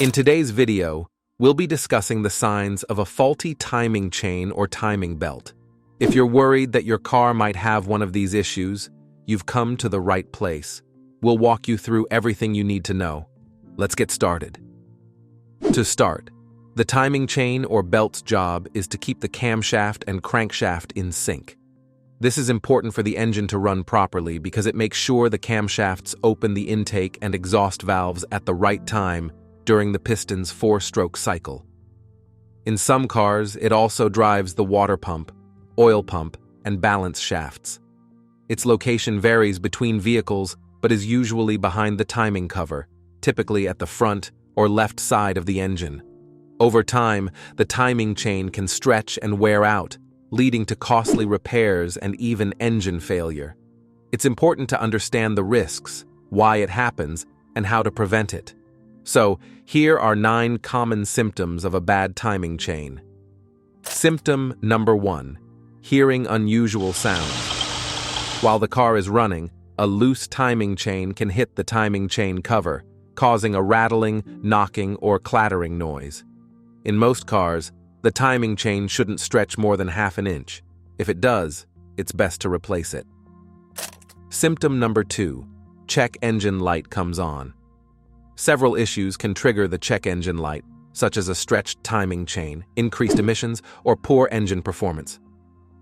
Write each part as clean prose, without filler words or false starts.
In today's video, we'll be discussing the signs of a faulty timing chain or timing belt. If you're worried that your car might have one of these issues, you've come to the right place. We'll walk you through everything you need to know. Let's get started. To start, the timing chain or belt's job is to keep the camshaft and crankshaft in sync. This is important for the engine to run properly because it makes sure the camshafts open the intake and exhaust valves at the right time during the piston's four-stroke cycle. In some cars, it also drives the water pump, oil pump, and balance shafts. Its location varies between vehicles but is usually behind the timing cover, typically at the front or left side of the engine. Over time, the timing chain can stretch and wear out, leading to costly repairs and even engine failure. It's important to understand the risks, why it happens, and how to prevent it. So, here are 9 common symptoms of a bad timing chain. Symptom number 1: hearing unusual sounds. While the car is running, a loose timing chain can hit the timing chain cover, causing a rattling, knocking, or clattering noise. In most cars, the timing chain shouldn't stretch more than half an inch. If it does, it's best to replace it. Symptom number 2: check engine light comes on. Several issues can trigger the check engine light, such as a stretched timing chain, increased emissions, or poor engine performance.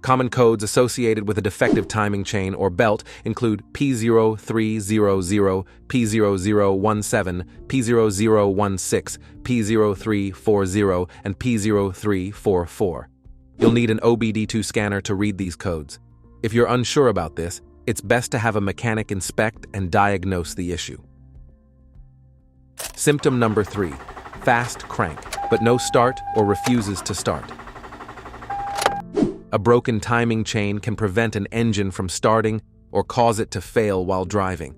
Common codes associated with a defective timing chain or belt include P0300, P0017, P0016, P0340, and P0344. You'll need an OBD2 scanner to read these codes. If you're unsure about this, it's best to have a mechanic inspect and diagnose the issue. Symptom number 3: fast crank, but no start or refuses to start. A broken timing chain can prevent an engine from starting or cause it to fail while driving.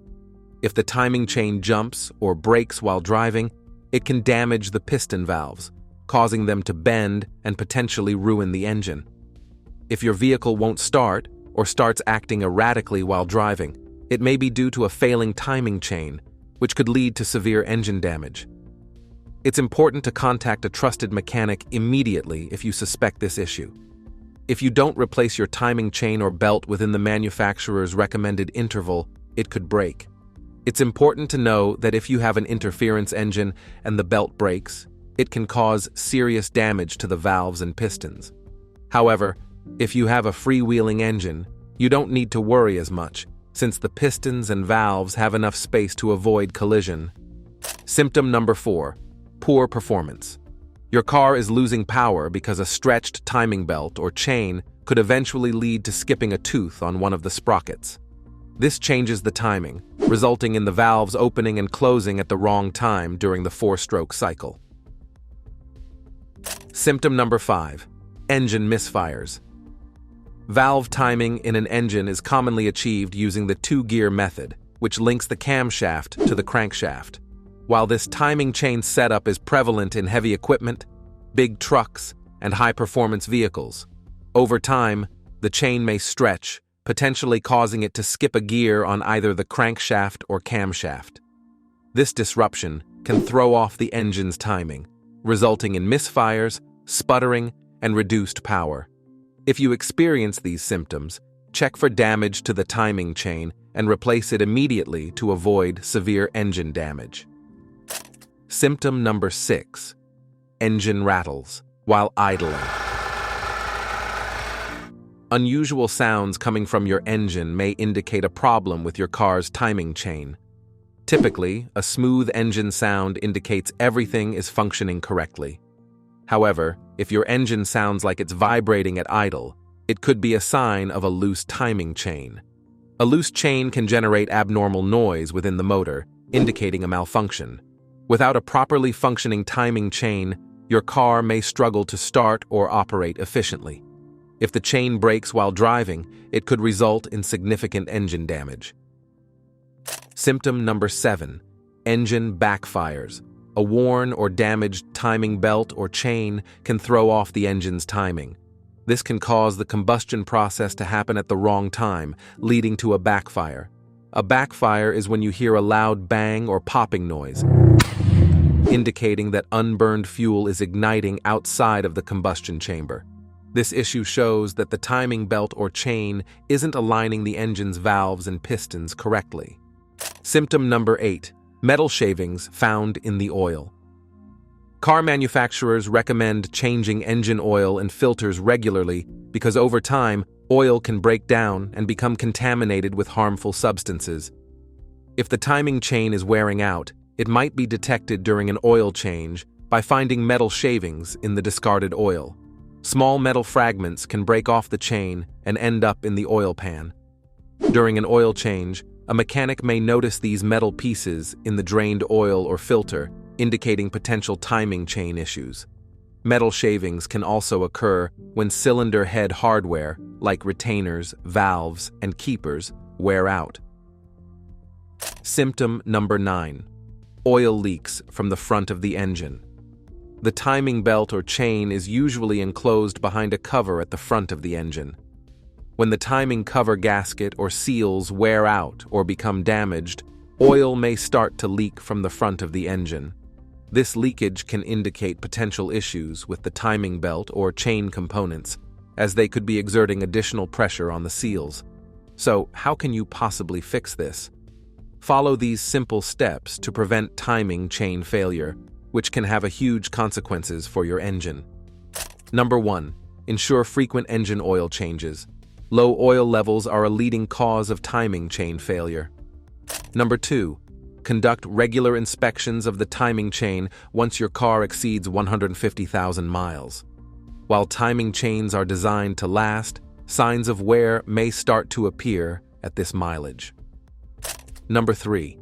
If the timing chain jumps or breaks while driving, it can damage the piston valves, causing them to bend and potentially ruin the engine. If your vehicle won't start or starts acting erratically while driving, it may be due to a failing timing chain, which could lead to severe engine damage. It's important to contact a trusted mechanic immediately if you suspect this issue. If you don't replace your timing chain or belt within the manufacturer's recommended interval, it could break. It's important to know that if you have an interference engine and the belt breaks, it can cause serious damage to the valves and pistons. However, if you have a freewheeling engine, you don't need to worry as much, since the pistons and valves have enough space to avoid collision. Symptom number 4: poor performance. Your car is losing power because a stretched timing belt or chain could eventually lead to skipping a tooth on one of the sprockets. This changes the timing, resulting in the valves opening and closing at the wrong time during the four-stroke cycle. Symptom number 5: engine misfires. Valve timing in an engine is commonly achieved using the 2-gear method, which links the camshaft to the crankshaft. While this timing chain setup is prevalent in heavy equipment, big trucks, and high-performance vehicles, over time, the chain may stretch, potentially causing it to skip a gear on either the crankshaft or camshaft. This disruption can throw off the engine's timing, resulting in misfires, sputtering, and reduced power. If you experience these symptoms, check for damage to the timing chain and replace it immediately to avoid severe engine damage. Symptom number 6: engine rattles while idling. Unusual sounds coming from your engine may indicate a problem with your car's timing chain. Typically, a smooth engine sound indicates everything is functioning correctly. However, if your engine sounds like it's vibrating at idle, it could be a sign of a loose timing chain. A loose chain can generate abnormal noise within the motor, indicating a malfunction. Without a properly functioning timing chain, your car may struggle to start or operate efficiently. If the chain breaks while driving, it could result in significant engine damage. Symptom number 7: engine backfires. A worn or damaged timing belt or chain can throw off the engine's timing. This can cause the combustion process to happen at the wrong time, leading to a backfire. A backfire is when you hear a loud bang or popping noise. indicating that unburned fuel is igniting outside of the combustion chamber. This issue shows that the timing belt or chain isn't aligning the engine's valves and pistons correctly. Symptom number 8. Metal shavings found in the oil. Car manufacturers recommend changing engine oil and filters regularly because over time, oil can break down and become contaminated with harmful substances. If the timing chain is wearing out, it might be detected during an oil change by finding metal shavings in the discarded oil. Small metal fragments can break off the chain and end up in the oil pan. During an oil change, a mechanic may notice these metal pieces in the drained oil or filter, indicating potential timing chain issues. Metal shavings can also occur when cylinder head hardware, like retainers, valves, and keepers, wear out. Symptom number 9. Oil leaks from the front of the engine. The timing belt or chain is usually enclosed behind a cover at the front of the engine. When the timing cover gasket or seals wear out or become damaged, oil may start to leak from the front of the engine. This leakage can indicate potential issues with the timing belt or chain components, as they could be exerting additional pressure on the seals. So, how can you possibly fix this? Follow these simple steps to prevent timing chain failure, which can have a huge consequences for your engine. Number 1. Ensure frequent engine oil changes. Low oil levels are a leading cause of timing chain failure. Number 2. Conduct regular inspections of the timing chain once your car exceeds 150,000 miles. While timing chains are designed to last, signs of wear may start to appear at this mileage. Number 3.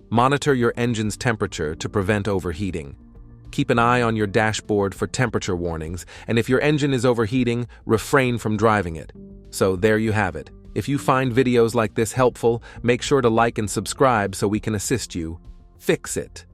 Monitor your engine's temperature to prevent overheating. Keep an eye on your dashboard for temperature warnings, and if your engine is overheating, refrain from driving it. So there you have it. If you find videos like this helpful, make sure to like and subscribe so we can assist you. Fix it.